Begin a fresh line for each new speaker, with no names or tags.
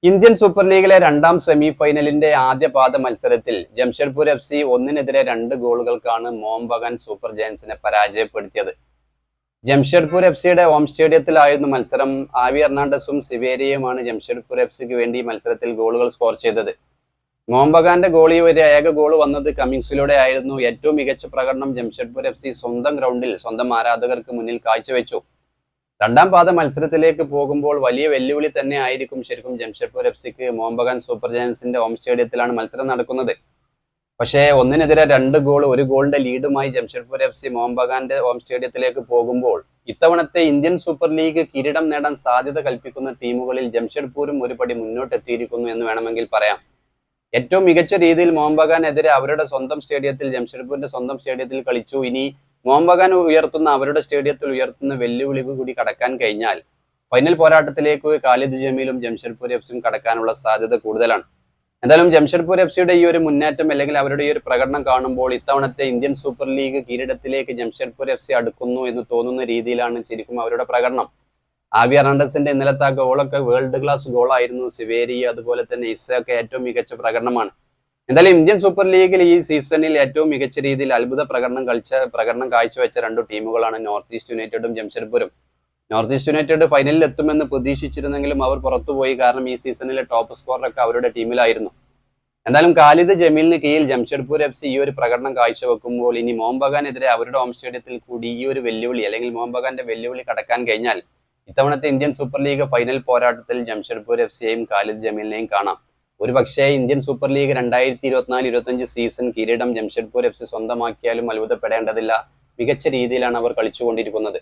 Indian super ലീഗിലെ രണ്ടാം semi ഫൈനലിന്റെ ആദ്യ പാദ മത്സരത്തിൽ ജംഷഡ്പൂർ FC 1-നെതിരെ 2 ഗോളുകൾക്കാണ് മോഹൻ സൂപ്പർ ജയൻസിനെ പരാജയപ്പെടുത്തിയത്. ജംഷഡ്പൂർ FCയുടെ ഹോം സ്റ്റേഡിയത്തിലായിരുന്നു മത്സരം. ആവി എർണാണ്ടസും സിവേരിയുമാണ് ജംഷഡ്പൂർ FCക്ക് വേണ്ടി മത്സരത്തിൽ ഗോളുകൾ സ്കോർ ചെയ്തത്. മോഹൻ ഗോളി ഒരു ഏക ഗോൾ വന്നത് കമ്മിൻസിലൂടെ ആയിരുന്നു. ഏറ്റവും മികച്ച പ്രകടനം ജംഷഡ്പൂർ FC സ്വന്തം ഗ്രൗണ്ടിൽ സ്വന്തം ആരാധകർക്ക് മുന്നിൽ കാഴ്ചവെച്ചു. രണ്ടാം പാദ മത്സരത്തിലേക്ക് പോകുമ്പോൾ വലിയ വെല്ലുവിളി തന്നെ ആയിരിക്കും ശരിക്കും ജംഷഡ്പൂർ FCക്ക്. മോഹൻ സൂപ്പർ ജയൻസിന്റെ ഹോം സ്റ്റേഡിയത്തിലാണ് മത്സരം നടക്കുന്നത്. പക്ഷേ 1-നെതിരെ 2 ഗോൾ, 1 ഗോളിന്റെ ലീഡുമായി ജംഷഡ്പൂർ FC മോഹന്റെ ഹോം സ്റ്റേഡിയത്തിലേക്ക് പോകുമ്പോൾ ഇത്തവണത്തെ ഇന്ത്യൻ സൂപ്പർ ലീഗ് കിരീടം നേടാൻ സാധ്യത കൽപ്പിക്കുന്ന ടീമുകളിൽ ജംഷഡ്പൂരും ഒരു പടി മുന്നോട്ടെത്തിയിരിക്കുന്നു എന്ന് വേണമെങ്കിൽ പറയാം. ഏറ്റവും മികച്ച രീതിയിൽ മോഹനെതിരെ അവരുടെ സ്വന്തം സ്റ്റേഡിയത്തിൽ, ജംഷഡ്പൂരിന്റെ സ്വന്തം സ്റ്റേഡിയത്തിൽ കളിച്ചു. ഇനി മോഹൻ ഉയർത്തുന്ന അവരുടെ സ്റ്റേഡിയത്തിൽ ഉയർത്തുന്ന വെല്ലുവിളി കൂടി കടക്കാൻ കഴിഞ്ഞാൽ ഫൈനൽ പോരാട്ടത്തിലേക്ക് ഖാലിദ് ജമീലും ജംഷഡ്പൂർ FCയും കടക്കാനുള്ള സാധ്യത കൂടുതലാണ്. എന്തായാലും ജംഷഡ്പൂർ FCയുടെ ഈ ഒരു മുന്നേറ്റം അല്ലെങ്കിൽ അവരുടെ ഈ ഒരു പ്രകടനം കാണുമ്പോൾ ഇത്തവണത്തെ ഇന്ത്യൻ സൂപ്പർ ലീഗ് കിരീടത്തിലേക്ക് ജംഷഡ്പൂർ FC അടുക്കുന്നു എന്ന് തോന്നുന്ന രീതിയിലാണ് ശരിക്കും അവരുടെ പ്രകടനം. ആവി എർണാണ്ടസിന്റെ ഇന്നലത്തെ ആ ഗോളൊക്കെ വേൾഡ് ക്ലാസ് ഗോളായിരുന്നു. സിവേരി അതുപോലെ തന്നെ ഇസയൊക്കെ ഏറ്റവും മികച്ച പ്രകടനമാണ്. എന്തായാലും ഇന്ത്യൻ സൂപ്പർ ലീഗിൽ ഈ സീസണിൽ ഏറ്റവും മികച്ച രീതിയിൽ അത്ഭുത പ്രകടനം കാഴ്ചവെച്ച 2 ടീമുകളാണ് നോർത്ത് ഈസ്റ്റ് യുണൈറ്റഡും ജംഷഡ്പൂരും. നോർത്ത് ഈസ്റ്റ് യുണൈറ്റഡ് ഫൈനലിൽ എത്തുമെന്ന് പ്രതീക്ഷിച്ചിരുന്നെങ്കിലും അവർ പുറത്തുപോയി. കാരണം ഈ സീസണിലെ ടോപ്പ് സ്കോററൊക്കെ അവരുടെ ടീമിലായിരുന്നു. എന്തായാലും ഖാലിദ് ജമീലിന് കീഴിൽ ജംഷഡ്പൂർ FC ഈ ഒരു പ്രകടനം കാഴ്ചവെക്കുമ്പോൾ ഇനി മോഹനെതിരെ അവരുടെ ഹോം സ്റ്റേഡിയത്തിൽ കൂടി ഈ ഒരു വെല്ലുവിളി അല്ലെങ്കിൽ മോഹന്റെ വെല്ലുവിളി കടക്കാൻ കഴിഞ്ഞാൽ ഇത്തവണത്തെ ഇന്ത്യൻ സൂപ്പർ ലീഗ് ഫൈനൽ പോരാട്ടത്തിൽ ജംഷഡ്പൂർ FCയെയും ഖാലിദ് ജമീലിനെയും കാണാം. ഒരു പക്ഷേ ഇന്ത്യൻ സൂപ്പർ ലീഗ് 2024-25 സീസൺ കിരീടം ജംഷഡ്പൂർ FC സ്വന്തമാക്കിയാലും അത്ഭുതപ്പെടേണ്ടതില്ല. മികച്ച രീതിയിലാണ് അവർ കളിച്ചുകൊണ്ടിരിക്കുന്നത്.